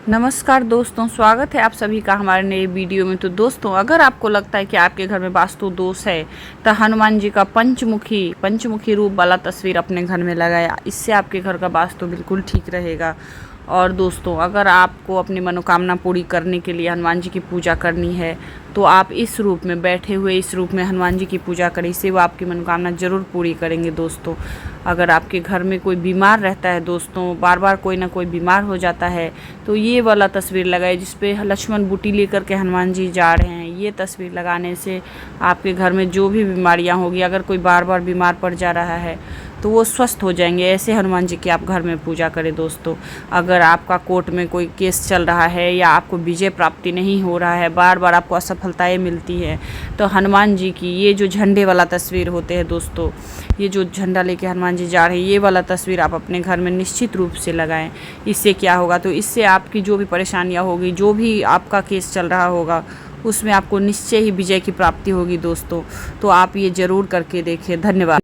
नमस्कार दोस्तों, स्वागत है आप सभी का हमारे नए वीडियो में। तो दोस्तों, अगर आपको लगता है कि आपके घर में वास्तु दोष है तो हनुमान जी का पंचमुखी रूप वाला तस्वीर अपने घर में लगाया, इससे आपके घर का वास्तु बिल्कुल ठीक रहेगा। और दोस्तों, अगर आपको अपनी मनोकामना पूरी करने के लिए हनुमान जी की पूजा करनी है तो आप इस रूप में बैठे हुए इस रूप में हनुमान जी की पूजा करें, इससे वो आपकी मनोकामना ज़रूर पूरी करेंगे। दोस्तों, अगर आपके घर में कोई बीमार रहता है, दोस्तों बार बार कोई ना कोई बीमार हो जाता है, तो ये वाला तस्वीर लगाए जिस पे लक्ष्मण बूटी लेकर के हनुमान जी जा रहे हैं। ये तस्वीर लगाने से आपके घर में जो भी बीमारियां होगी, अगर कोई बार बार बीमार पड़ जा रहा है तो वो स्वस्थ हो जाएंगे। ऐसे हनुमान जी की आप घर में पूजा करें। दोस्तों, अगर आपका कोर्ट में कोई केस चल रहा है या आपको विजय प्राप्ति नहीं हो रहा है, बार बार आपको असफलताएं मिलती हैं, तो हनुमान जी की ये जो झंडे वाला तस्वीर होते हैं दोस्तों, ये जो झंडा लेके हनुमान जी जा रहे हैं, ये वाला तस्वीर आप अपने घर में निश्चित रूप से लगाएं। इससे क्या होगा, तो इससे आपकी जो भी परेशानियां होगी, जो भी आपका केस चल रहा होगा, उसमें आपको निश्चय ही विजय की प्राप्ति होगी। दोस्तों, तो आप ये ज़रूर करके देखें। धन्यवाद।